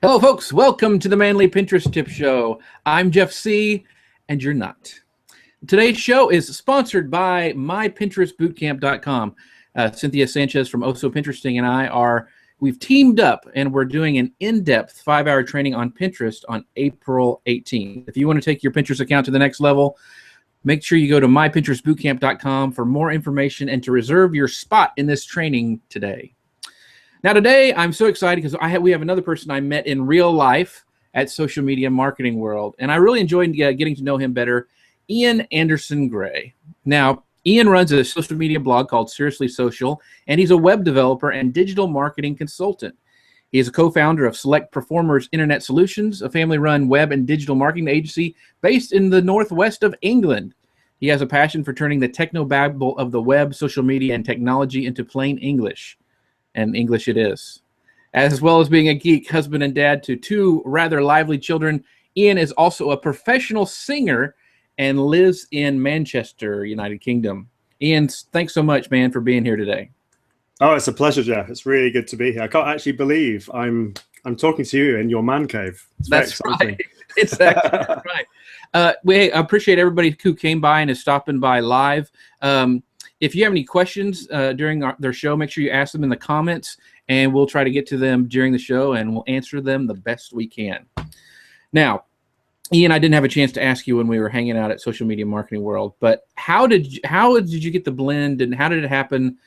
Hello, folks. Welcome to the Manly Pinterest Tip Show. I'm Jeff C., and you're not. Today's show is sponsored by mypinterestbootcamp.com. Cynthia Sanchez from Oso Pinteresting and we've teamed up, and we're doing an in-depth 5-hour training on Pinterest on April 18th. If you want to take your Pinterest account to the next level, make sure you go to mypinterestbootcamp.com for more information and to reserve your spot in this training today. Now, today, I'm so excited because we have another person I met in real life at Social Media Marketing World, and I really enjoyed getting to know him better, Ian Anderson Gray. Now, Ian runs a social media blog called Seriously Social, and he's a web developer and digital marketing consultant. He is a co-founder of Select Performers Internet Solutions, a family-run web and digital marketing agency based in the northwest of England. He has a passion for turning the technobabble of the web, social media, and technology into plain English. And English it is. As well as being a geek, husband, and dad to 2 rather lively children, Ian is also a professional singer and lives in Manchester, United Kingdom. Ian, thanks so much, man, for being here today. Oh, it's a pleasure, Jeff. It's really good to be here. I can't actually believe I'm talking to you in your man cave. That's right. Exactly right. We appreciate everybody who came by and is stopping by live. If you have any questions during their show, make sure you ask them in the comments, and we'll try to get to them during the show, and we'll answer them the best we can. Now, Ian, I didn't have a chance to ask you when we were hanging out at Social Media Marketing World, but how did you get the blend, and how did it happen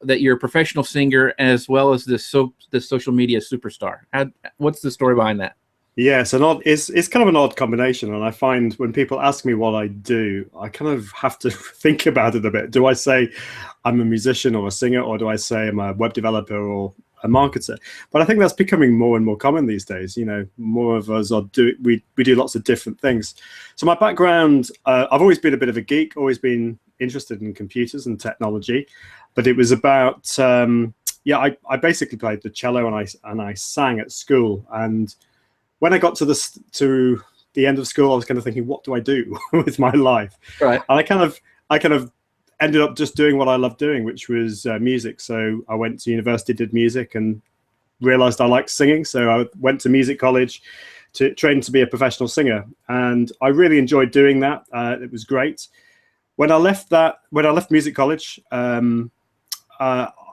that you're a professional singer as well as this social media superstar? What's the story behind that? Yes, it's kind of an odd combination, and I find when people ask me what I do, I kind of have to think about it a bit. Do I say I'm a musician or a singer, or do I say I'm a web developer or a marketer? But I think that's becoming more and more common these days. You know, more of us we do lots of different things. So my background, I've always been a bit of a geek, always been interested in computers and technology, but it was about I basically played the cello and I sang at school. And when I got to the end of school, I was kind of thinking, what do I do with my life? Right. And I kind of ended up just doing what I loved doing, which was music. So I went to university, did music, and realized I liked singing. So I went to music college to train to be a professional singer, and I really enjoyed doing that. It was great. When I left music college,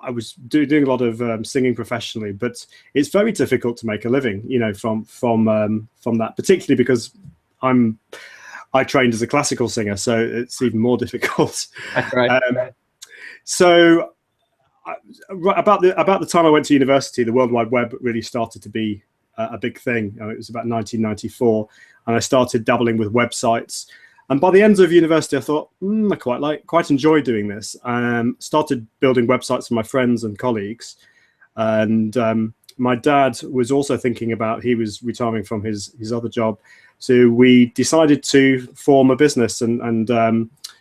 I was doing a lot of singing professionally, but it's very difficult to make a living, you know, from that, particularly because I trained as a classical singer, so it's even more difficult. Right. So about the time I went to university, the World Wide Web really started to be a big thing. It was about 1994, and I started dabbling with websites. And by the end of university, I thought, I quite enjoy doing this. Started building websites for my friends and colleagues. And my dad was also thinking about, he was retiring from his other job. So we decided to form a business and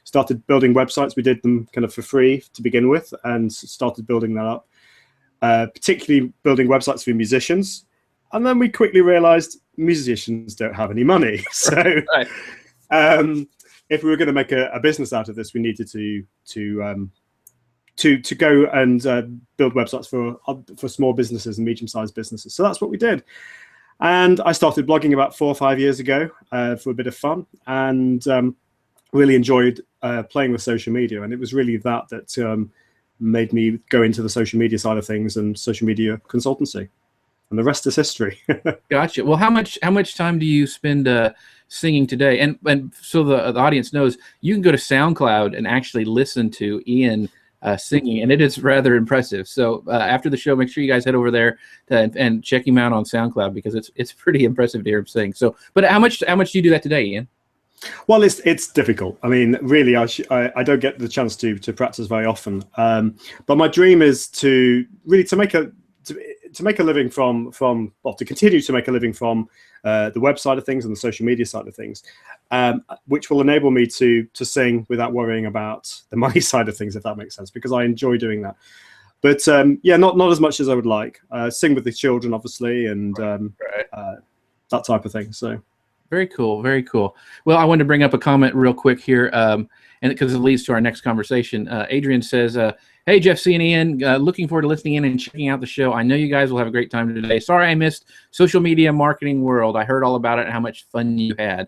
started building websites. We did them kind of for free to begin with, and started building that up, particularly building websites for musicians. And then we quickly realized musicians don't have any money. So Right. If we were going to make a business out of this, we needed to go and build websites for small businesses and medium-sized businesses. So that's what we did. And I started blogging about 4 or 5 years ago for a bit of fun, and really enjoyed playing with social media. And it was really that made me go into the social media side of things and social media consultancy. And the rest is history. Gotcha. Well, how much time do you spend singing today? And so the audience knows, you can go to SoundCloud and actually listen to Ian singing, and it is rather impressive. So after the show, make sure you guys head over there and check him out on SoundCloud, because it's pretty impressive to hear him sing. So, but how much do you do that today, Ian? Well, it's difficult. I mean, really, I don't get the chance to practice very often. But my dream is to make a living to continue to make a living from the web side of things and the social media side of things, which will enable me to sing without worrying about the money side of things, if that makes sense, because I enjoy doing that. But not as much as I would like. Sing with the children, obviously, and that type of thing. So Very cool. Very cool. Well, I wanted to bring up a comment real quick here, and because it leads to our next conversation. Adrian says, "Hey, Jeff C. and Ian, looking forward to listening in and checking out the show. I know you guys will have a great time today. Sorry I missed Social Media Marketing World. I heard all about it and how much fun you had."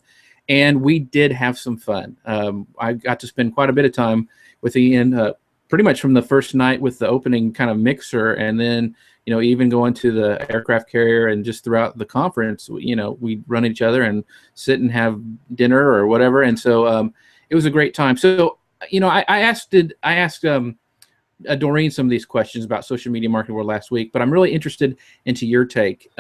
And we did have some fun. I got to spend quite a bit of time with Ian, pretty much from the first night with the opening kind of mixer, and then even going to the aircraft carrier, and just throughout the conference, we'd run each other and sit and have dinner or whatever. And so it was a great time. So I asked Doreen some of these questions about Social Media Marketing World last week, but I'm really interested into your take.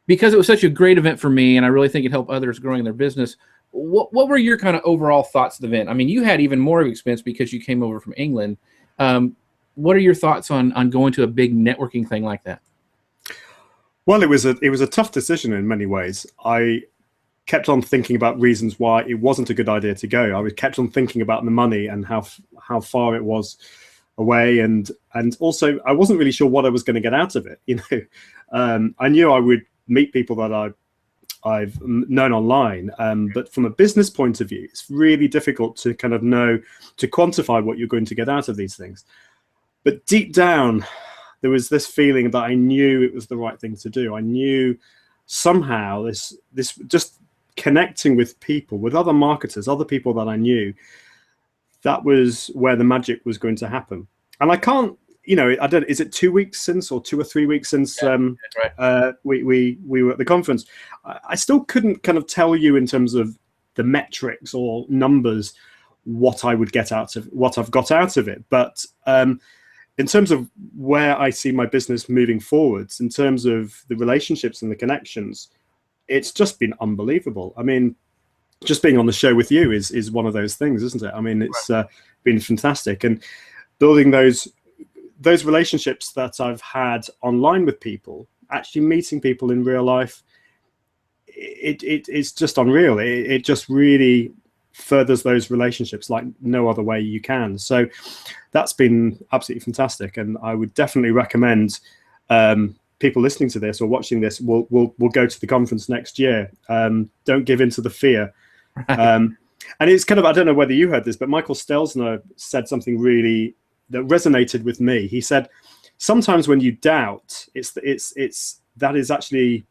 Because it was such a great event for me, and I really think it helped others growing their business. What were your kind of overall thoughts of the event? I mean, you had even more of expense because you came over from England. What are your thoughts on going to a big networking thing like that? Well, it was a tough decision in many ways. I kept on thinking about reasons why it wasn't a good idea to go. I kept on thinking about the money and how far it was away, and also I wasn't really sure what I was going to get out of it. I knew I would meet people that I've known online, but from a business point of view, it's really difficult to kind of to quantify what you're going to get out of these things. But deep down, there was this feeling that I knew it was the right thing to do. I knew somehow this just connecting with people, with other marketers, other people that I knew, that was where the magic was going to happen. And I can't, I don't. Is it 2 weeks since, or 2 or 3 weeks since Right. we were at the conference? I still couldn't kind of tell you in terms of the metrics or numbers what I would get out of what I've got out of it. But in terms of where I see my business moving forwards, in terms of the relationships and the connections, it's just been unbelievable. I mean, just being on the show with you is one of those things, isn't it? I mean, it's been fantastic, and building those relationships that I've had online with people, actually meeting people in real life, it's just unreal. It just really furthers those relationships like no other way you can. So that's been absolutely fantastic, and I would definitely recommend people listening to this or watching this will go to the conference next year. Don't give in to the fear. And it's kind of, I don't know whether you heard this, but Michael Stelzner said something really that resonated with me. He said, sometimes when you doubt, that is actually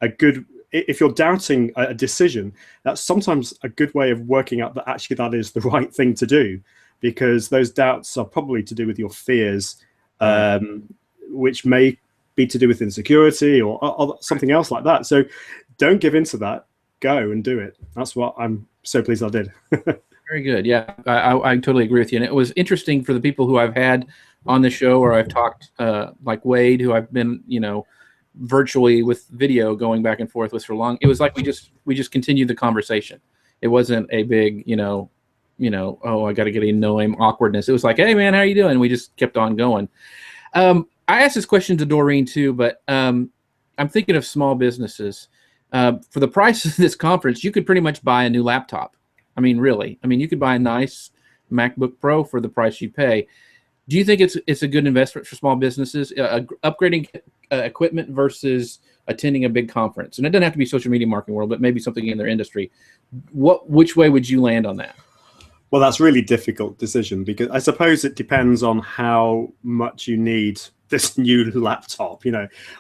a good, if you're doubting a decision, that's sometimes a good way of working out that actually that is the right thing to do, because those doubts are probably to do with your fears, which may be to do with insecurity or something else like that. So don't give in to that. Go and do it. That's what I'm so pleased I did. Very good. Yeah, I totally agree with you. And it was interesting for the people who I've had on the show, or I've talked, like Wade, who I've been, virtually with video going back and forth with for long. It was like we just continued the conversation. It wasn't a big, oh, I got to get to know him awkwardness. It was like, hey man, how are you doing? We just kept on going. I asked this question to Doreen too, but I'm thinking of small businesses. For the price of this conference, you could pretty much buy a new laptop. I mean, really. I mean, you could buy a nice MacBook Pro for the price you pay. Do you think it's a good investment for small businesses, upgrading equipment versus attending a big conference? And it doesn't have to be Social Media Marketing World, but maybe something in their industry. Which way would you land on that? Well, that's a really difficult decision, because I suppose it depends on how much you need this new laptop,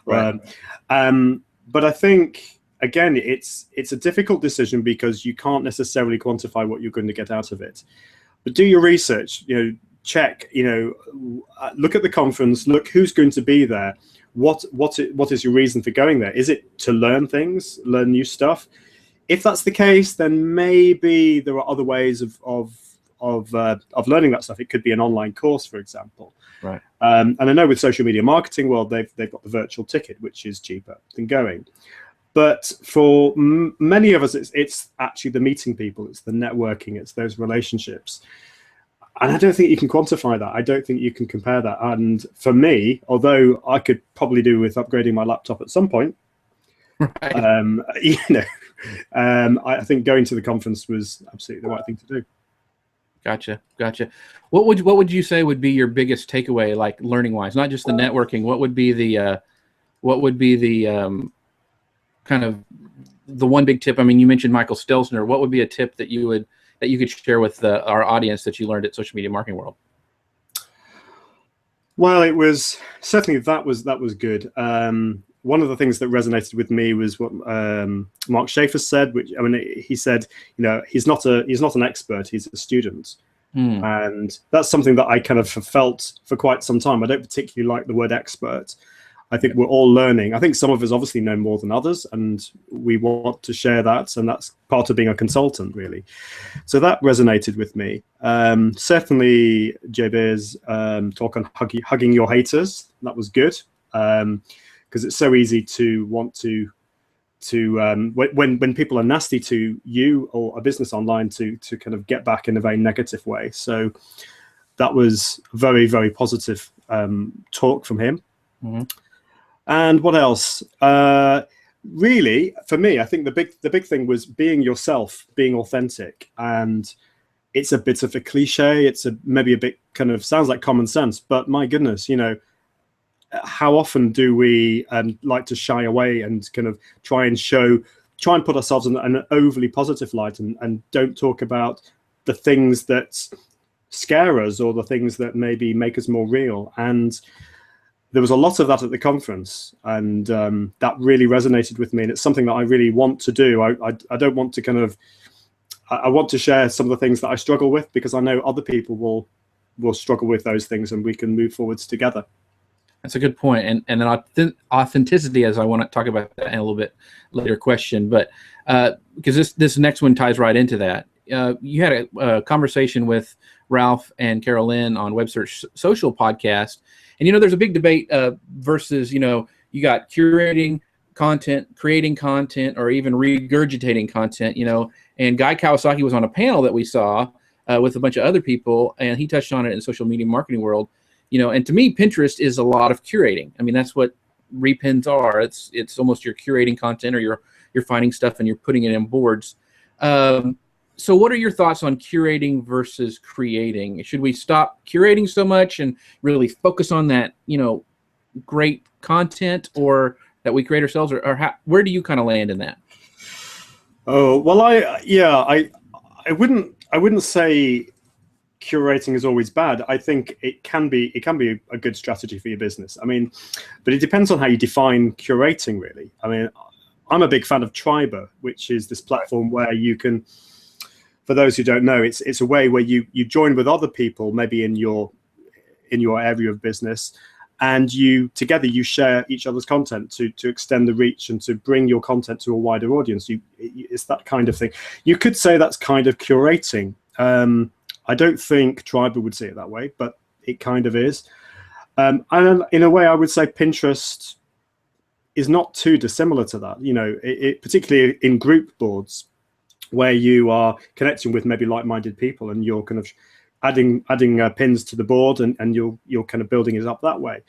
Right. But I think, again, it's a difficult decision because you can't necessarily quantify what you're going to get out of it. But do your research, check, look at the conference, look who's going to be there. What is your reason for going there? Is it to learn things, learn new stuff? If that's the case, then maybe there are other ways of learning that stuff. It could be an online course, for example. Right. And I know with Social Media Marketing World, they've got the virtual ticket, which is cheaper than going. But for many of us, it's actually the meeting people, it's the networking, it's those relationships. And I don't think you can quantify that. I don't think you can compare that. And for me, although I could probably do with upgrading my laptop at some point, right. I think going to the conference was absolutely the right thing to do. Gotcha. What would you say would be your biggest takeaway, like learning wise, not just the networking? What would be the kind of the one big tip? I mean, you mentioned Michael Stelzner. What would be a tip that you could share with our audience that you learned at Social Media Marketing World? Well, it was certainly that was good. One of the things that resonated with me was what Mark Schaefer said, which, I mean, he said, he's not an expert, he's a student. And that's something that I kind of have felt for quite some time. I don't particularly like the word expert. I think we're all learning. I think some of us obviously know more than others, and we want to share that, and that's part of being a consultant, really. So that resonated with me. Certainly, JB's talk on hugging your haters, that was good, because it's so easy to want to when people are nasty to you or a business online to kind of get back in a very negative way. So that was very, very positive talk from him. And what else? Really, for me, I think the big thing was being yourself, being authentic. And it's a bit of a cliche. It's maybe a bit kind of sounds like common sense, but my goodness, how often do we like to shy away and kind of try and put ourselves in an overly positive light and don't talk about the things that scare us or the things that maybe make us more real. And there was a lot of that at the conference, and that really resonated with me. And it's something that I really want to do. I don't want to I want to share some of the things that I struggle with, because I know other people will struggle with those things, and we can move forwards together. That's a good point. And then authenticity, as I want to talk about that in a little bit later question, but because this next one ties right into that. You had a conversation with Ralph and Carol Lynn on Web Search Social podcast. And, there's a big debate versus, you got curating content, creating content, or even regurgitating content, and Guy Kawasaki was on a panel that we saw with a bunch of other people, and he touched on it in Social Media Marketing World. And to me, Pinterest is a lot of curating. I mean, that's what repins are. It's almost you're curating content, or you're finding stuff and you're putting it in boards. So what are your thoughts on curating versus creating? Should we stop curating so much and really focus on that, great content or that we create ourselves, or where do you kind of land in that? Oh, well, I wouldn't say curating is always bad. I think it can be a good strategy for your business. I mean, but it depends on how you define curating, really. I mean, I'm a big fan of Triber, which is this platform where you can, for those who don't know, it's a way where you join with other people, maybe in your area of business, and together you share each other's content to extend the reach and to bring your content to a wider audience. It's that kind of thing. You could say that's kind of curating. I don't think Triber would see it that way, but it kind of is. And in a way, I would say Pinterest is not too dissimilar to that. Particularly in group boards, where you are connecting with maybe like-minded people, and you're kind of adding pins to the board, and you're kind of building it up that way.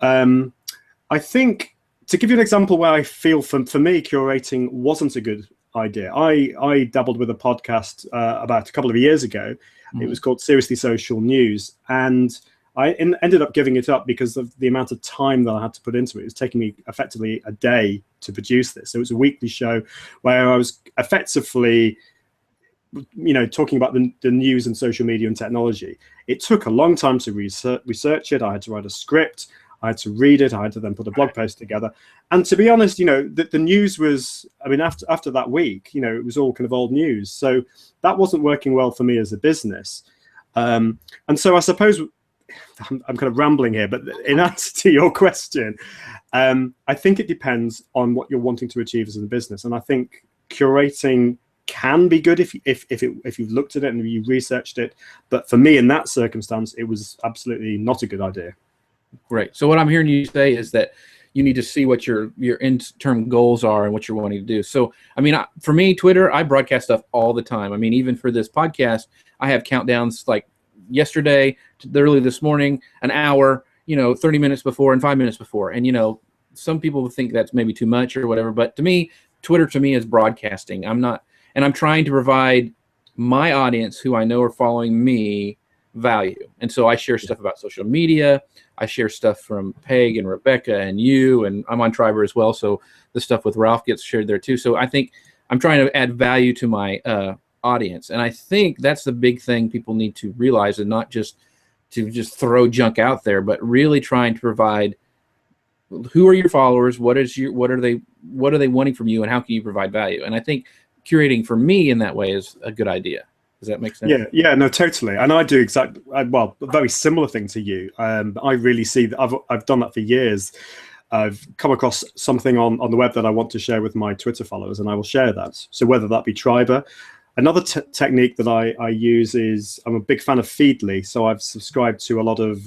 I think, to give you an example where I feel for me curating wasn't a good idea. I dabbled with a podcast about a couple of years ago. It was called Seriously Social News, and I ended up giving it up because of the amount of time that I had to put into it. It was taking me effectively a day to produce this. So it was a weekly show where I was effectively, talking about the news and social media and technology. It took a long time to research it. I had to write a script. I had to read it. I had to then put a blog post together. And to be honest, the news was, I mean, after that week, it was all kind of old news. So that wasn't working well for me as a business. And so I suppose, I'm kind of rambling here, but in answer to your question, I think it depends on what you're wanting to achieve as a business. And I think curating can be good if you've looked at it and you researched it. But for me, in that circumstance, it was absolutely not a good idea. Great. So what I'm hearing you say is that you need to see what your in-term goals are and what you're wanting to do. So, I mean, for me, Twitter, I broadcast stuff all the time. I mean, even for this podcast, I have countdowns like yesterday to early this morning, an hour, 30 minutes before and 5 minutes before. And, some people would think that's maybe too much or whatever. But to me, Twitter is broadcasting. I'm trying to provide my audience, who I know are following me, value. And so I share stuff about social media. I share stuff from Peg and Rebecca and you, and I'm on Triber as well. So the stuff with Ralph gets shared there too. So I think I'm trying to add value to my audience. And I think that's the big thing people need to realize, and not just to just throw junk out there, but really trying to provide, who are your followers? What are they wanting from you, and how can you provide value? And I think curating for me in that way is a good idea. Does that make sense? Yeah, no, totally. And I do well, a very similar thing to you. I really see that I've done that for years. I've come across something on the web that I want to share with my Twitter followers, and I will share that. So whether that be Triber, another technique that I use is, I'm a big fan of Feedly. So I've subscribed to a lot of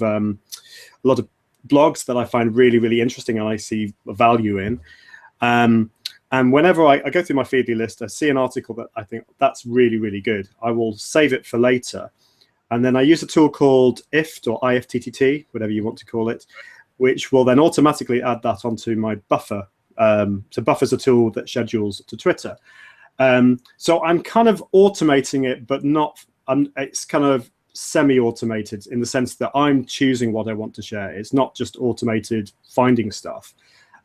blogs that I find really, really interesting and I see value in. And whenever I go through my Feedly list, I see an article that I think that's really, really good, I will save it for later. And then I use a tool called IFT, or IFTTT, whatever you want to call it, which will then automatically add that onto my Buffer. So Buffer's a tool that schedules to Twitter. So I'm kind of automating it, but not, it's kind of semi-automated in the sense that I'm choosing what I want to share. It's not just automated finding stuff.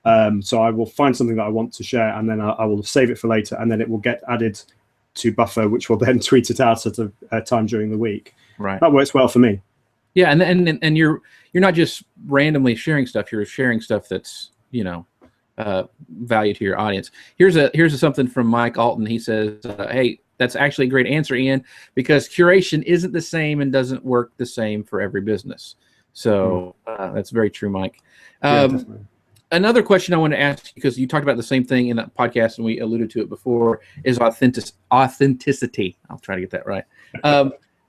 So I will find something that I want to share, and then I will save it for later, and then it will get added to Buffer, which will then tweet it out at a time during the week. Right. That works well for me. Yeah, and you're not just randomly sharing stuff. You're sharing stuff that's, value to your audience. Here's something from Mike Alton. He says, "Hey, that's actually a great answer, Ian, because curation isn't the same and doesn't work the same for every business." So that's very true, Mike. Another question I want to ask, because you talked about the same thing in that podcast and we alluded to it before, is authenticity. I'll try to get that right.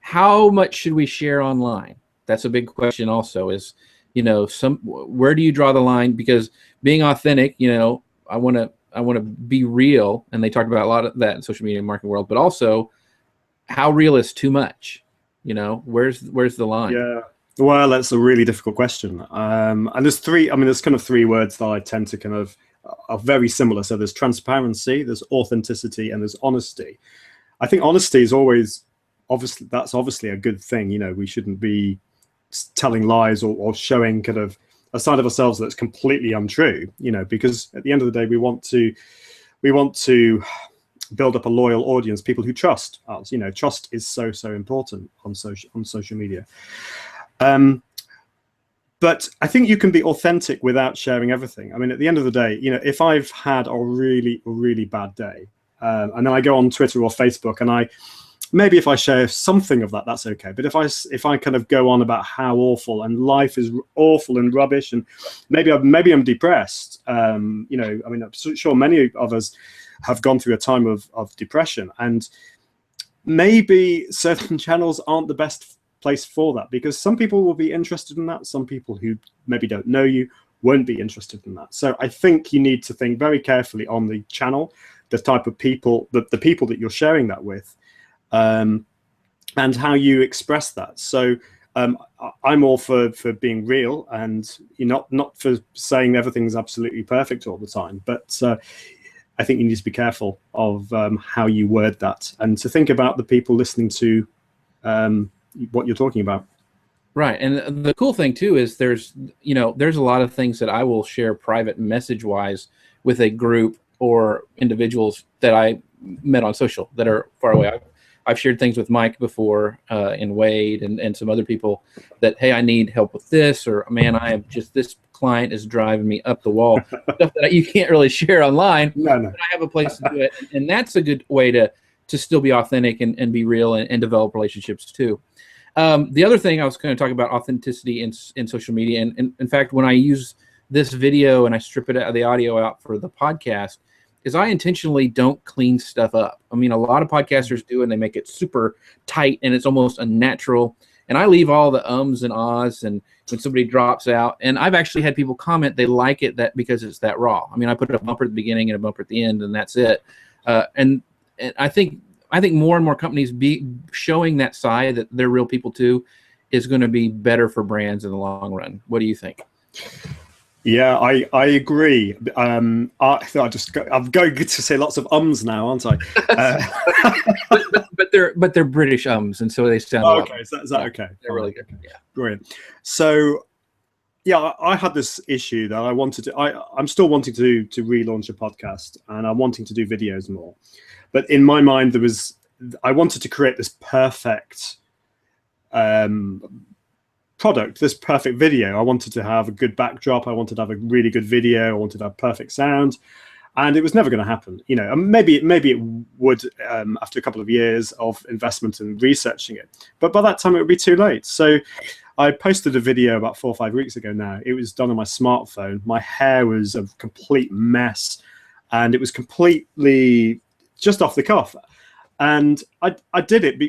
How much should we share online? That's a big question also, is, where do you draw the line? Because being authentic, I want to be real. And they talk about a lot of that in social media and marketing world, but also how real is too much? Where's the line? Yeah. Well, that's a really difficult question. And there's kind of three words that I tend to kind of are very similar. So there's transparency, there's authenticity, and there's honesty. I think honesty is that's obviously a good thing. We shouldn't be telling lies or showing kind of a side of ourselves that's completely untrue, because at the end of the day, we want to build up a loyal audience, people who trust us. Trust is so important on social media. But I think you can be authentic without sharing everything. I mean, at the end of the day, if I've had a really, really bad day, and then I go on Twitter or Facebook, and maybe if I share something of that, that's okay. But if I kind of go on about how awful and life is awful and rubbish, and maybe I'm depressed, I'm sure many of us have gone through a time of depression, and maybe certain channels aren't the best place for that, because some people will be interested in that. Some people who maybe don't know you won't be interested in that. So I think you need to think very carefully on the channel, the type of people, the people that you're sharing that with, and how you express that. So I'm all for being real, and not for saying everything's absolutely perfect all the time, but I think you need to be careful of how you word that, and to think about the people listening to what you're talking about. Right. And the cool thing too is there's a lot of things that I will share private message wise with a group or individuals that I met on social that are far away. I've shared things with Mike before, and Wade and some other people that, hey, I need help with this, or man, this client is driving me up the wall. Stuff that you can't really share online. No. But I have a place to do it. And that's a good way to still be authentic and be real and develop relationships too. The other thing I was going to talk about, authenticity in social media. And in fact, when I use this video and I strip it out of the audio out for the podcast, is I intentionally don't clean stuff up. I mean, a lot of podcasters do, and they make it super tight and it's almost unnatural. And I leave all the ums and ahs and when somebody drops out. And I've actually had people comment they like it because it's that raw. I mean, I put a bumper at the beginning and a bumper at the end, and that's it. And I think more and more companies be showing that side that they're real people too is going to be better for brands in the long run. What do you think? Yeah, I agree. I'm going to say lots of ums now, aren't I? but they're British ums, and so they sound. Oh, okay, is that okay? They're really good. Yeah, brilliant. So, yeah, I had this issue that I wanted to. I'm still wanting to relaunch a podcast, and I'm wanting to do videos more. But in my mind, I wanted to create this perfect product, this perfect video. I wanted to have a good backdrop. I wanted to have a really good video. I wanted to have perfect sound, and it was never going to happen. You know, and maybe it would after a couple of years of investment and researching it. But by that time, it would be too late. So I posted a video about 4 or 5 weeks ago now. It was done on my smartphone. My hair was a complete mess, and it was completely just off the cuff. And I did it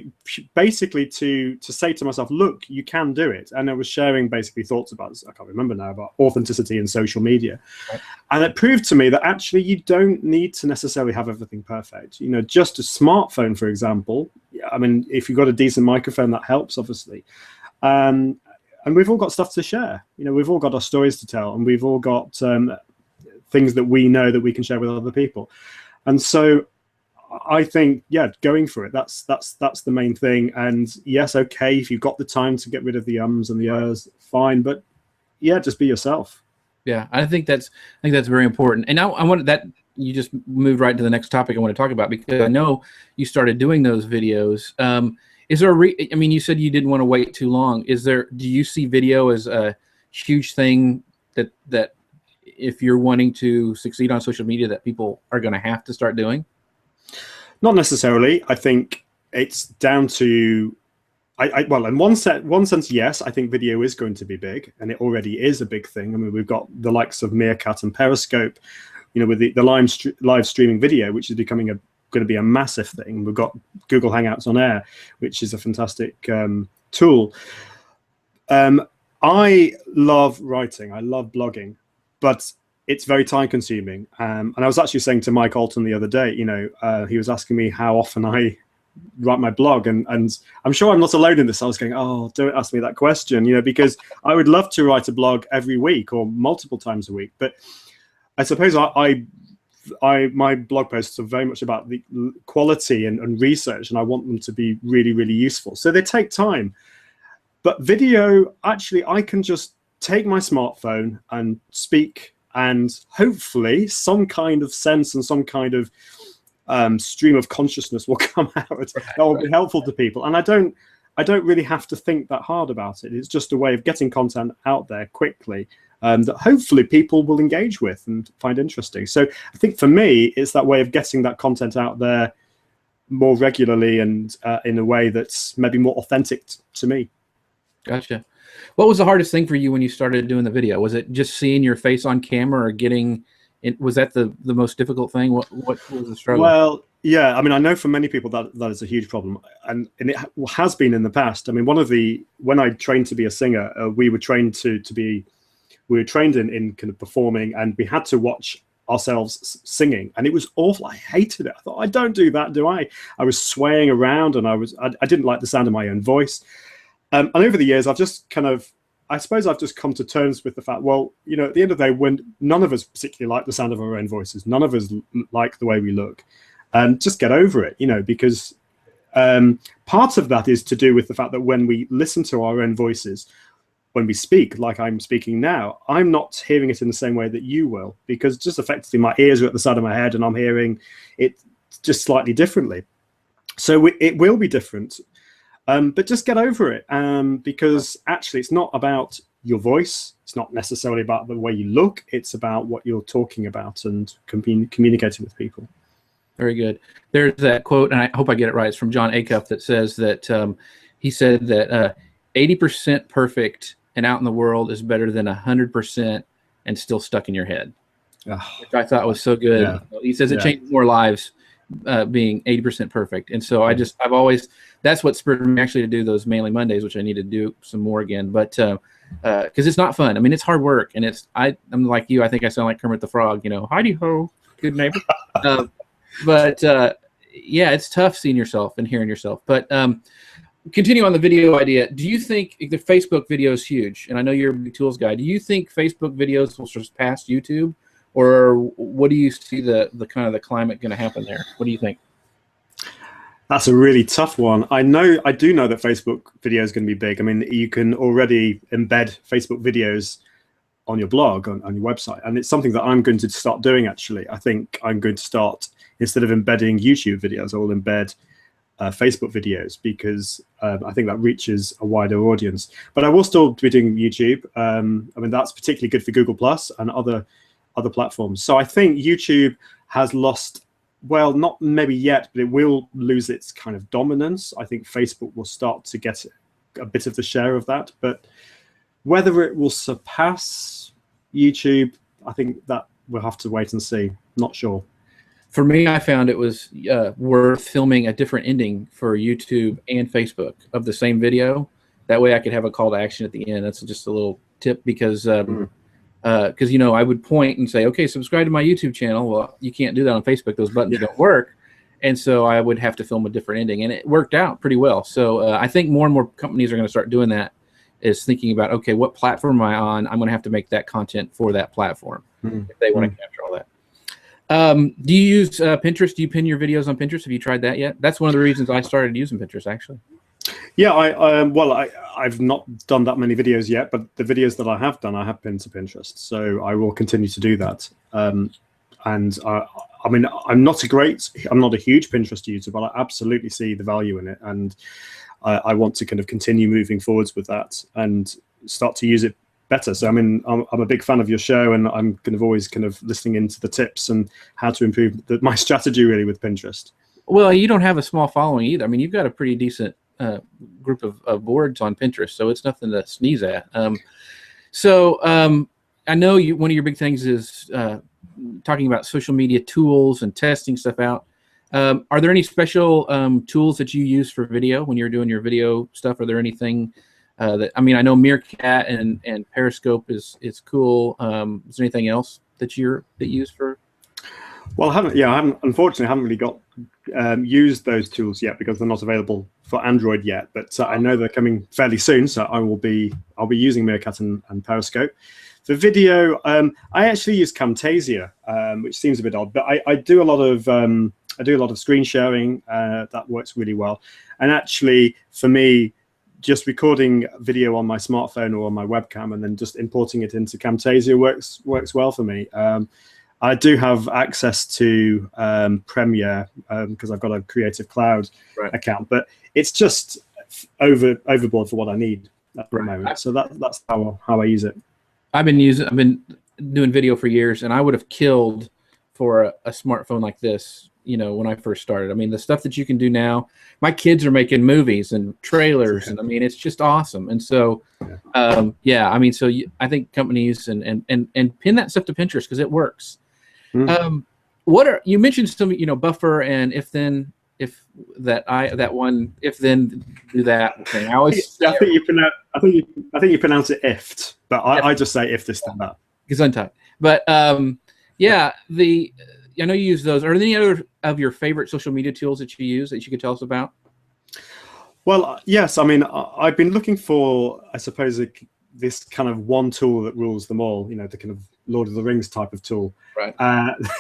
basically to say to myself, look, you can do it. And I was sharing basically thoughts about, I can't remember now, about authenticity in social media. Right. And it proved to me that actually you don't need to necessarily have everything perfect. You know, just a smartphone, for example. I mean, if you've got a decent microphone, that helps, obviously. And we've all got stuff to share. You know, we've all got our stories to tell, and we've all got things that we know that we can share with other people. And so I think, yeah, going for it. That's the main thing. And yes, okay, if you've got the time to get rid of the ums and the ers, fine. But yeah, just be yourself. Yeah, I think that's very important. And now I wanted that you just moved right to the next topic I want to talk about, because I know you started doing those videos. Is there I mean, you said you didn't want to wait too long. Do you see video as a huge thing that if you're wanting to succeed on social media that people are going to have to start doing? Not necessarily. I think it's down to, well, in one sense, yes, I think video is going to be big, and it already is a big thing. I mean, we've got the likes of Meerkat and Periscope, you know, with the live streaming video, which is becoming going to be a massive thing. We've got Google Hangouts on Air, which is a fantastic tool. I love writing. I love blogging, but it's very time consuming. And I was actually saying to Mike Alton the other day, you know, he was asking me how often I write my blog. And I'm sure I'm not alone in this. I was going, oh, don't ask me that question, you know, because I would love to write a blog every week or multiple times a week. But I suppose my blog posts are very much about the quality and research, and I want them to be really, really useful. So they take time. But video, actually, I can just take my smartphone and speak, and hopefully some kind of sense and some kind of stream of consciousness will come out that will be helpful to people. And I don't really have to think that hard about it. It's just a way of getting content out there quickly that hopefully people will engage with and find interesting. So I think for me, it's that way of getting that content out there more regularly and in a way that's maybe more authentic to me. Gotcha. What was the hardest thing for you when you started doing the video? Was it just seeing your face on camera, or getting it? Was that the most difficult thing? What was the struggle? Well, yeah, I mean, I know for many people that is a huge problem, and it has been in the past. I mean, when I trained to be a singer, we were trained we were trained in kind of performing, and we had to watch ourselves singing, and it was awful. I hated it. I thought, I don't do that, do I? I was swaying around, and I didn't like the sound of my own voice. And over the years, I suppose I've just come to terms with the fact, well, you know, at the end of the day, when none of us particularly like the sound of our own voices, none of us like the way we look, just get over it, you know, because part of that is to do with the fact that when we listen to our own voices, when we speak, like I'm speaking now, I'm not hearing it in the same way that you will, because just effectively my ears are at the side of my head and I'm hearing it just slightly differently. So it will be different. But just get over it, because actually it's not about your voice. It's not necessarily about the way you look. It's about what you're talking about and communicating with people. Very good. There's that quote, and I hope I get it right. It's from John Acuff that says that he said that 80% perfect and out in the world is better than 100% and still stuck in your head. Which I thought was so good. Yeah. He says it changes more lives being 80% perfect. And so I've always, that's what spurred me actually to do those Manly Mondays, which I need to do some more again. But because it's not fun. I mean, it's hard work, and I'm like you. I think I sound like Kermit the Frog. You know, Heidi ho, good neighbor. But yeah, it's tough seeing yourself and hearing yourself. But continue on the video idea. Do you think the Facebook video is huge? And I know you're a big tools guy. Do you think Facebook videos will surpass YouTube, or what do you see the kind of the climate going to happen there? What do you think? That's a really tough one. I do know that Facebook video is going to be big. I mean, you can already embed Facebook videos on your blog, on your website, and it's something that I'm going to start doing. Actually, I think I'm going to start, instead of embedding YouTube videos, I will embed Facebook videos, because I think that reaches a wider audience. But I will still be doing YouTube. I mean, that's particularly good for Google Plus and other platforms. So I think YouTube has lost, well, not maybe yet, but it will lose its kind of dominance. I think Facebook will start to get a bit of the share of that, but whether it will surpass YouTube, I think that we'll have to wait and see. Not sure. For me, I found it was worth filming a different ending for YouTube and Facebook of the same video. That way I could have a call to action at the end. That's just a little tip, because you know, I would point and say, okay, subscribe to my YouTube channel. Well, you can't do that on Facebook. Those buttons don't work. And so I would have to film a different ending, and it worked out pretty well. So I think more and more companies are going to start doing that, is thinking about, okay, what platform am I on? I'm going to have to make that content for that platform if they want to capture all that. Do you use Pinterest? Do you pin your videos on Pinterest? Have you tried that yet? That's one of the reasons I started using Pinterest, actually. Yeah, I've not done that many videos yet, but the videos that I have done, I have pinned to Pinterest. So I will continue to do that. And I mean, I'm not a huge Pinterest user, but I absolutely see the value in it. And I want to kind of continue moving forwards with that and start to use it better. So I mean, I'm a big fan of your show, and I'm kind of always kind of listening into the tips and how to improve my strategy really with Pinterest. Well, you don't have a small following either. I mean, you've got a pretty decent group of boards on Pinterest, so it's nothing to sneeze at. I know one of your big things is talking about social media tools and testing stuff out. Are there any special tools that you use for video when you're doing your video stuff? Are there anything that, I mean, I know Meerkat and Periscope is cool. Is there anything else that you use for? Well, unfortunately, I haven't really got used those tools yet, because they're not available for Android yet. But I know they're coming fairly soon, so I'll be using Meerkat and Periscope. For video, I actually use Camtasia, which seems a bit odd, but I do a lot of screen sharing. That works really well. And actually, for me, just recording video on my smartphone or on my webcam and then just importing it into Camtasia works well for me. I do have access to Premiere because I've got a Creative Cloud account, but it's just overboard for what I need at the moment. So that's how I use it. I've been doing video for years, and I would have killed for a smartphone like this, you know, when I first started. I mean, the stuff that you can do now, my kids are making movies and trailers, and I mean, it's just awesome. And so, yeah, I mean, so I think companies and pin that stuff to Pinterest because it works. You mentioned some, you know, buffer and if then do that thing. I think you pronounce it ift, but I just say if this then that. Gesundheit. But yeah, I know you use those. Are there any other of your favorite social media tools that you use that you could tell us about? Well, yes. I mean, I've been looking for, I suppose, this kind of one tool that rules them all. You know, the kind of Lord of the Rings type of tool. Right.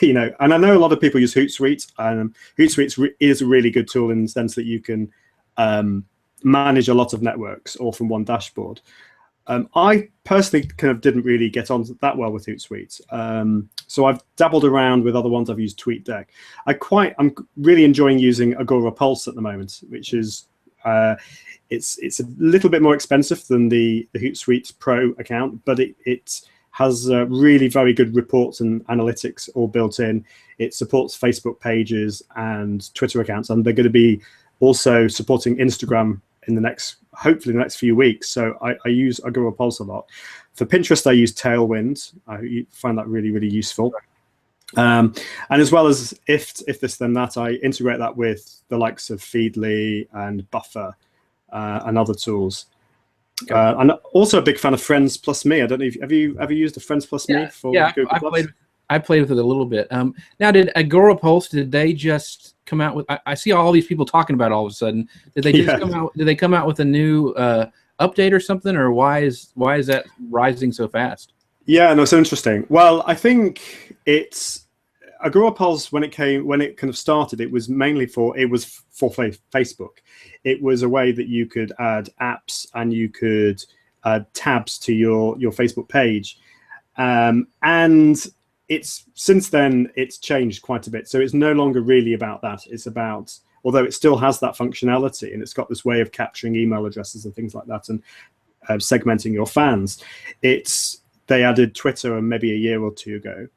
You know, and I know a lot of people use Hootsuite, and Hootsuite is a really good tool in the sense that you can manage a lot of networks all from one dashboard. I personally kind of didn't really get on that well with Hootsuite. So I've dabbled around with other ones. I've used TweetDeck. I'm really enjoying using Agorapulse at the moment, which is it's a little bit more expensive than the Hootsuite Pro account, but it has really very good reports and analytics all built in. It supports Facebook pages and Twitter accounts, and they're going to be also supporting Instagram hopefully the next few weeks. So I use Agorapulse a lot. For Pinterest, I use Tailwind. I find that really, really useful. And as well as if this then that, I integrate that with the likes of Feedly and Buffer and other tools. And also a big fan of Friends Plus Me. I don't know have you ever used a Friends Plus Me for Google Plus? I played with it a little bit. Now, did Agorapulse? Did they just come out with? I see all these people talking about it all of a sudden. Did they just come out? Did they come out with a new update or something? Or why is that rising so fast? Yeah, no, so interesting. Well, I think it's Agorapulse, when it kind of started, it was mainly for Facebook. It was a way that you could add apps and you could add tabs to your Facebook page, and it's since then it's changed quite a bit. So it's no longer really about that. It's about, although it still has that functionality and it's got this way of capturing email addresses and things like that and segmenting your fans. They added Twitter maybe a year or two ago.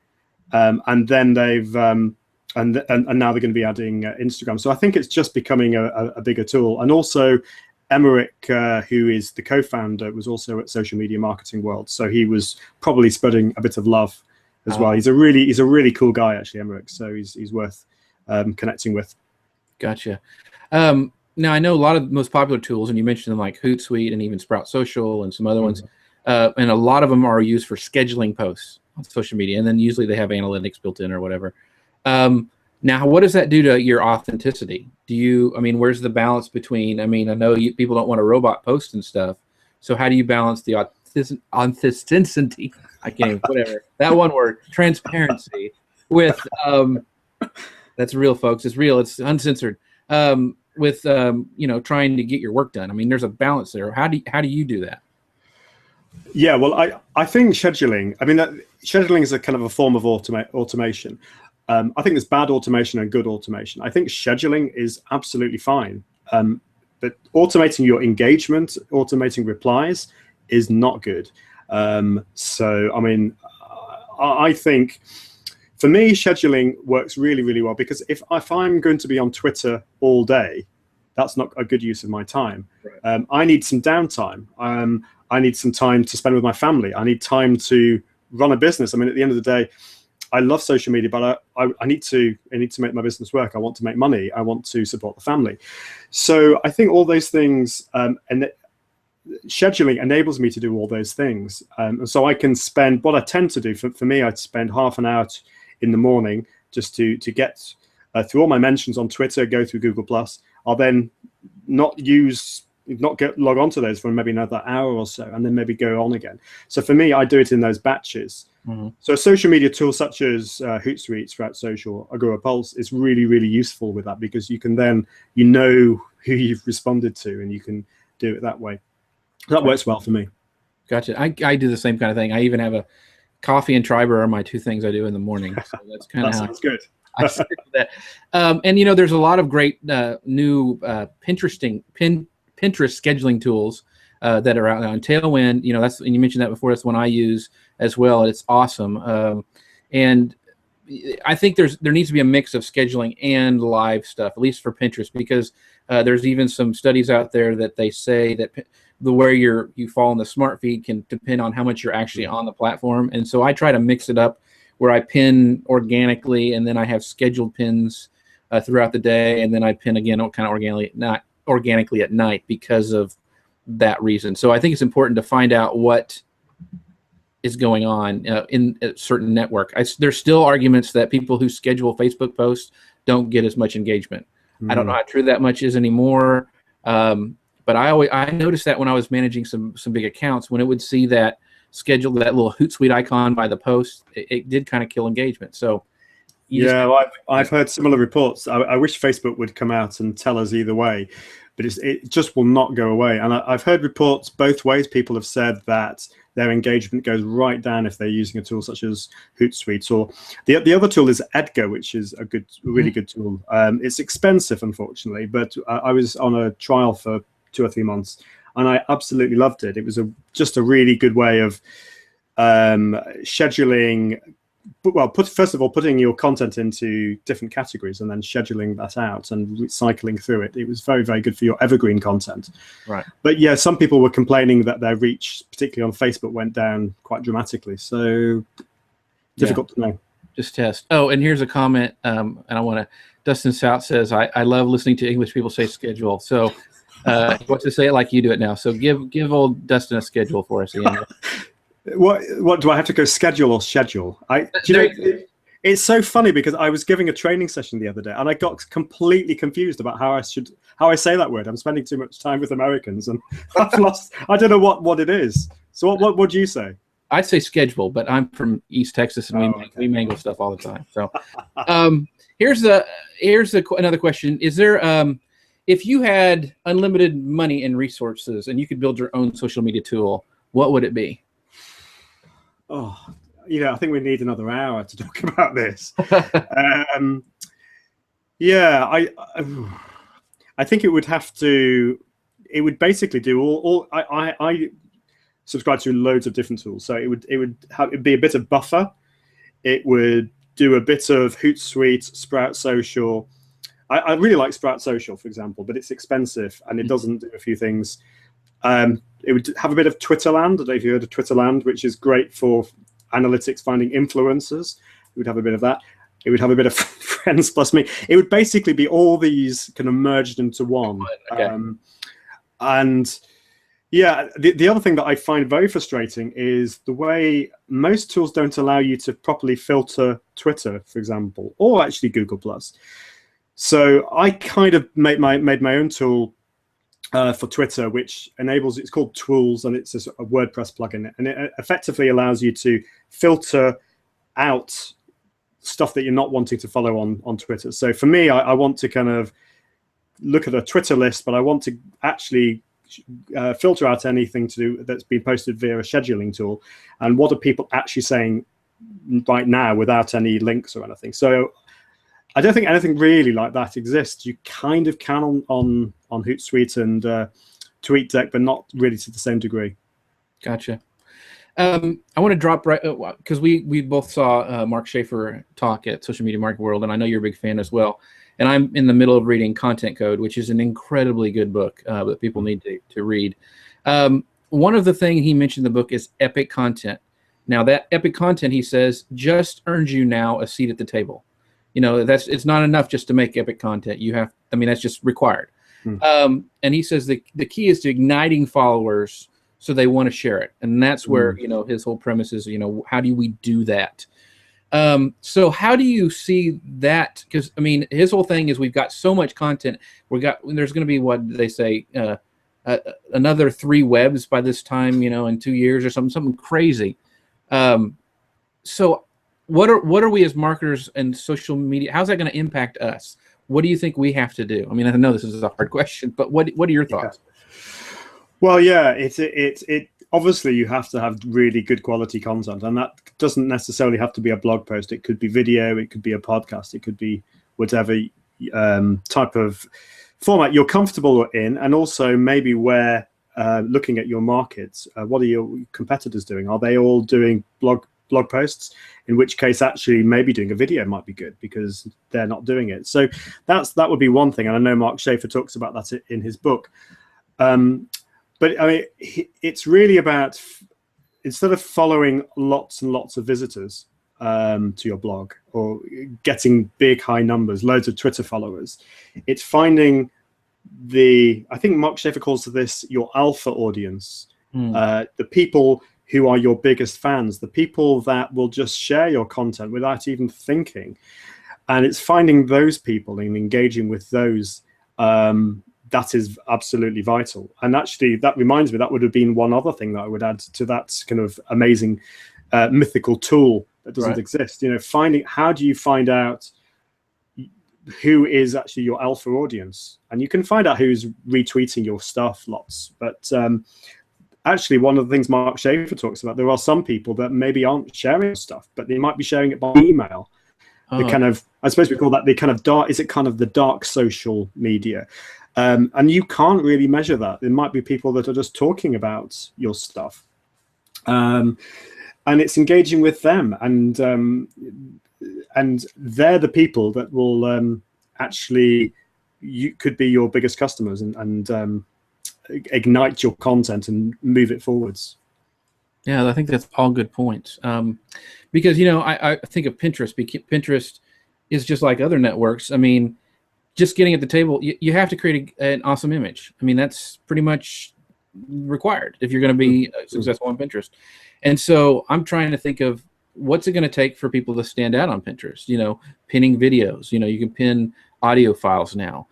And then they've and now they're going to be adding Instagram. So I think it's just becoming a bigger tool. And also, Emmerich, who is the co-founder, was also at Social Media Marketing World. So he was probably spreading a bit of love as well. He's a really cool guy, actually, Emmerich. So he's worth connecting with. Gotcha. Now I know a lot of the most popular tools, and you mentioned them like Hootsuite and even Sprout Social and some other ones, and a lot of them are used for scheduling posts on social media, and then usually they have analytics built in or whatever. Now, what does that do to your authenticity? Where's the balance between, I know people don't want a robot post and stuff, so how do you balance the authenticity, I can't even, whatever, that one word, transparency, with, that's real, folks, it's real, it's uncensored, with, trying to get your work done? There's a balance there. How do you do that? Yeah, well, I think scheduling, scheduling is a kind of a form of automation. I think there's bad automation and good automation. I think scheduling is absolutely fine. But automating your engagement, automating replies is not good. I think for me, scheduling works really, really well, because if I'm going to be on Twitter all day, that's not a good use of my time. Right. I need some downtime. I need some time to spend with my family. I need time to run a business. At the end of the day, I love social media, but I need to make my business work. I want to make money. I want to support the family. So I think all those things, and scheduling enables me to do all those things. And so I can spend, what I tend to do, for me, I'd spend half an hour in the morning just to get through all my mentions on Twitter, go through Google+. I'll then log on to those for maybe another hour or so, and then maybe go on again. So for me, I do it in those batches. Mm-hmm. So a social media tool such as Hootsuite, Sprout Social, Agorapulse is really, really useful with that, because you can then, who you've responded to, and you can do it that way. That works well for me. Gotcha. I do the same kind of thing. I even have a coffee and Triber are my two things I do in the morning. So that's kind of how sounds good. I stick with that. And there's a lot of great new Pinterest scheduling tools that are out now. And Tailwind, and you mentioned that before. That's one I use as well. It's awesome. And I think there needs to be a mix of scheduling and live stuff, at least for Pinterest, because there's even some studies out there that they say that where you fall in the smart feed can depend on how much you're actually on the platform. And so I try to mix it up where I pin organically, and then I have scheduled pins throughout the day, and then I pin again kind of organically at night because of that reason. So I think it's important to find out what is going on in a certain network. There's still arguments that people who schedule Facebook posts don't get as much engagement. I don't know how true that much is anymore. But I noticed that when I was managing some big accounts, when it would see that schedule, that little Hootsuite icon by the post, it did kind of kill engagement. So I've heard similar reports. I wish Facebook would come out and tell us either way, but it just will not go away. And I've heard reports both ways. People have said that their engagement goes right down if they're using a tool such as Hootsuite, or the other tool is Edgar, which is a really good tool. It's expensive, unfortunately, but I was on a trial for 2 or 3 months, and I absolutely loved it. It was just a really good way of scheduling. Well, first of all, putting your content into different categories and then scheduling that out and cycling through it. It was very, very good for your evergreen content. Right. But yeah, some people were complaining that their reach, particularly on Facebook, went down quite dramatically. So difficult to know. Just test. Oh, and here's a comment. And I want to, Dustin South says, I love listening to English people say schedule. So he wants to say it like you do it now. So give old Dustin a schedule for us, Ian. What do I have to go schedule or schedule? It's so funny because I was giving a training session the other day and I got completely confused about how I say that word. I'm spending too much time with Americans and I've lost. I don't know what it is. So what would you say? I'd say schedule, but I'm from East Texas and we mangle stuff all the time. So here's another question. Is there if you had unlimited money and resources and you could build your own social media tool, what would it be? Oh, I think we need another hour to talk about this. I think it would basically do I subscribe to loads of different tools. So it'd be a bit of Buffer. It would do a bit of Hootsuite, Sprout Social. I really like Sprout Social, for example, but it's expensive and it doesn't do a few things. It would have a bit of Twitterland. I don't know if you heard of Twitterland, which is great for analytics, finding influencers. It would have a bit of that. It would have a bit of Friends Plus Me. It would basically be all these kind of merged into one. Okay. And yeah, the other thing that I find very frustrating is the way most tools don't allow you to properly filter Twitter, for example, or actually Google Plus. So I kind of made my own tool for Twitter, which enables, it's called Tools, and it's a WordPress plugin, and it effectively allows you to filter out stuff that you're not wanting to follow on Twitter. So for me, I want to kind of look at a Twitter list, but I want to actually filter out anything that's been posted via a scheduling tool, and what are people actually saying right now without any links or anything. So I don't think anything really like that exists. You kind of can on Hootsuite and TweetDeck, but not really to the same degree. Gotcha. I want to drop right because we both saw Mark Schaefer talk at Social Media Market World, and I know you're a big fan as well. And I'm in the middle of reading Content Code, which is an incredibly good book that people need to read. One of the things he mentioned in the book is epic content. Now, that epic content, he says, just earns you now a seat at the table. It's not enough just to make epic content. That's just required. And he says the key is to igniting followers so they want to share it. And that's where, his whole premise is, how do we do that? So how do you see that? Because his whole thing is we've got so much content. There's going to be, what they say, another 3 webs by this time, in 2 years or something crazy. So what are we as marketers and social media? How's that going to impact us? What do you think we have to do? I know this is a hard question, but what are your thoughts? Well, yeah, it obviously you have to have really good quality content, and that doesn't necessarily have to be a blog post. It could be video, it could be a podcast, it could be whatever type of format you're comfortable in, and also maybe where looking at your markets, what are your competitors doing? Are they all doing blog posts? In which case, actually, maybe doing a video might be good because they're not doing it. So that would be one thing, and I know Mark Schaefer talks about that in his book. But it's really about, instead of following lots and lots of visitors to your blog or getting big high numbers, loads of Twitter followers, it's finding I think Mark Schaefer calls this your alpha audience, the people who are your biggest fans, the people that will just share your content without even thinking. And it's finding those people and engaging with those. That is absolutely vital. And actually, that reminds me, that would have been one other thing that I would add to that kind of amazing mythical tool that doesn't exist. How do you find out who is actually your alpha audience? And you can find out who's retweeting your stuff lots. But actually, one of the things Mark Schaefer talks about, there are some people that maybe aren't sharing stuff, but they might be sharing it by email. The kind of, I suppose we call that the kind of dark, is it kind of the dark social media? And you can't really measure that. There might be people that are just talking about your stuff. And it's engaging with them. And they're the people that will actually, you could be your biggest customers and ignite your content and move it forwards. Yeah, I think that's all good points. Because, I think of Pinterest. Pinterest is just like other networks. Just getting at the table, you have to create an awesome image. That's pretty much required if you're going to be successful on Pinterest. And so I'm trying to think of what's it going to take for people to stand out on Pinterest, pinning videos, you can pin audio files now.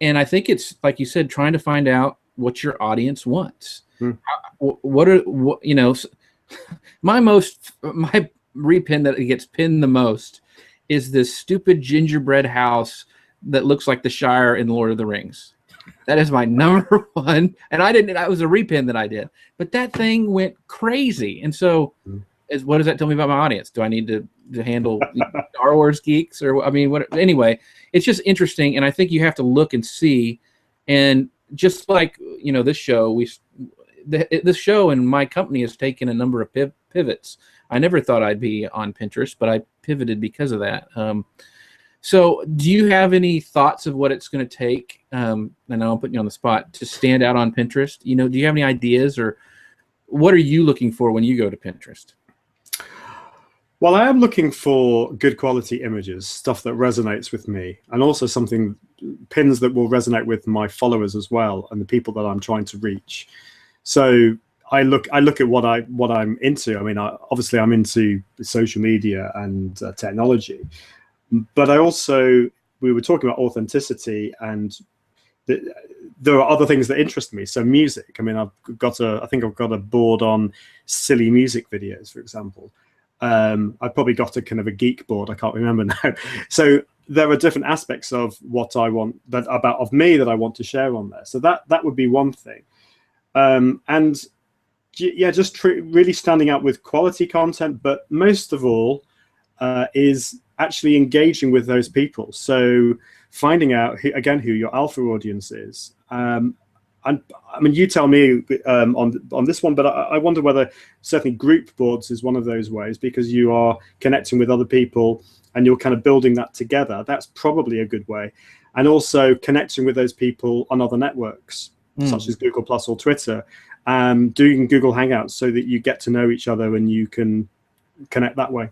And I think it's, like you said, trying to find out what your audience wants. my repin that gets pinned the most is this stupid gingerbread house that looks like the Shire in Lord of the Rings. That is my number one. And that was a repin that I did. But that thing went crazy. And so what does that tell me about my audience? Do I need to handle Star Wars geeks or, I mean, what? Anyway, it's just interesting. And I think you have to look and see. And just like, you know, this show, this show and my company has taken a number of pivots. I never thought I'd be on Pinterest, but I pivoted because of that. So do you have any thoughts of what it's going to take? I know I'm putting you on the spot to stand out on Pinterest. You know, do you have any ideas, or what are you looking for when you go to Pinterest? Well, I am looking for good quality images, stuff that resonates with me, and also pins that will resonate with my followers as well, and the people that I'm trying to reach. So I look at what I'm into. I mean, obviously I'm into social media and technology, but we were talking about authenticity, and there are other things that interest me. So music. I mean, I think I've got a board on silly music videos, for example. I've probably got a kind of a geek board. I can't remember now. So there are different aspects of what I want of me that I want to share on there. So that would be one thing. And yeah, just really standing out with quality content, but most of all is actually engaging with those people. So finding out who your alpha audience is. And I mean, you tell me on this one, but I wonder whether certainly group boards is one of those ways, because you are connecting with other people and you're kind of building that together. That's probably a good way. And also connecting with those people on other networks, such as Google Plus or Twitter, doing Google Hangouts so that you get to know each other and you can connect that way.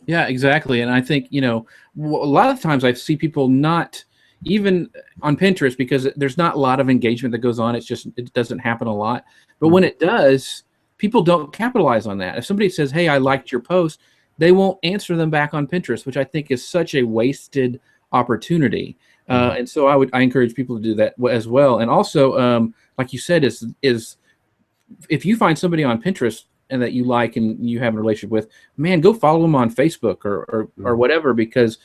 Yeah, exactly. And I think, you know, a lot of times I see people not even on Pinterest, because there's not a lot of engagement that goes on. It doesn't happen a lot. But when it does, people don't capitalize on that. If somebody says, hey, I liked your post, they won't answer them back on Pinterest, which I think is such a wasted opportunity. And so I encourage people to do that as well. And also, like you said, is if you find somebody on Pinterest and that you like and you have a relationship with, man, go follow them on Facebook or whatever, because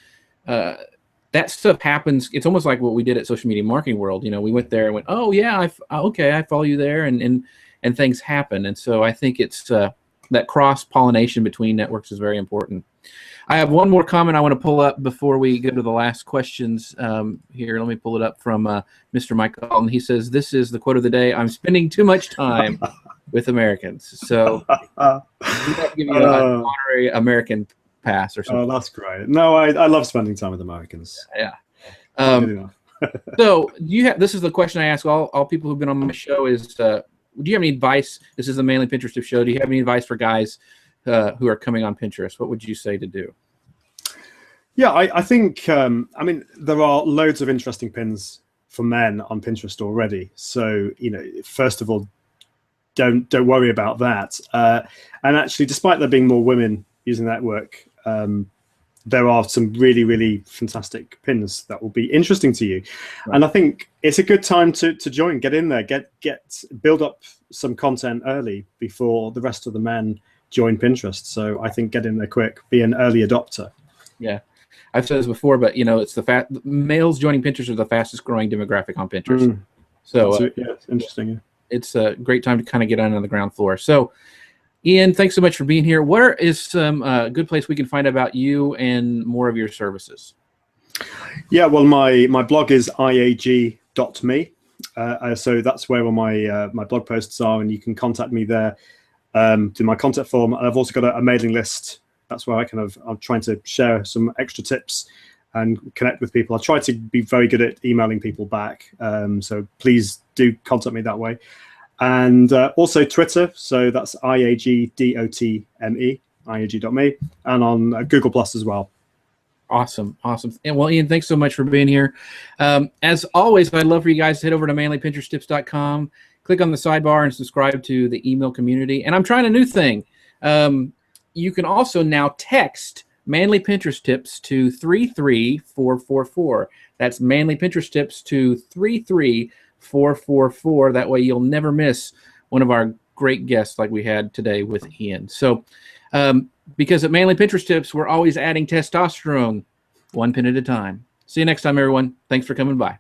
that stuff happens. It's almost like what we did at Social Media Marketing World. You know, we went there and went, oh yeah, okay, I follow you there, and things happen. And so I think it's that cross-pollination between networks is very important. I have one more comment I want to pull up before we go to the last questions here. Let me pull it up from Mr. Mike Alton. He says, this is the quote of the day: I'm spending too much time with Americans. So we might give you an honorary American pass or something. Oh, that's great. No, I love spending time with Americans. Yeah. So this is the question I ask all people who've been on my show is, do you have any advice? This is the Mainly Pinterest Tips show. Do you have any advice for guys who are coming on Pinterest? What would you say to do? Yeah, I think, I mean, there are loads of interesting pins for men on Pinterest already. So, you know, first of all, don't worry about that. And actually, despite there being more women using that network, there are some really, really fantastic pins that will be interesting to you. Right. And I think it's a good time to join, get in there, build up some content early before the rest of the men join Pinterest. So I think get in there quick, be an early adopter. Yeah. I've said this before, but you know, it's males joining Pinterest are the fastest growing demographic on Pinterest. So yeah, it's interesting. Yeah. It's a great time to kind of get on the ground floor. So Ian, thanks so much for being here. Where is some good place we can find out about you and more of your services? Yeah, well, my blog is iag.me. So that's where all my blog posts are, and you can contact me there. Do my contact form. I've also got a mailing list. That's where I'm trying to share some extra tips and connect with people. I try to be very good at emailing people back. So please do contact me that way. And also Twitter. So that's IAGDOTME, IAG.me, and on Google Plus as well. Awesome. And well, Ian, thanks so much for being here. As always, I'd love for you guys to head over to manlypinteresttips.com, click on the sidebar and subscribe to the email community. And I'm trying a new thing. You can also now text Manly Pinterest Tips to 33444. That's Manly Pinterest Tips to 33444. That way you'll never miss one of our great guests like we had today with Ian. So because at Manly Pinterest Tips, we're always adding testosterone 1 pin at a time. See you next time, everyone. Thanks for coming by.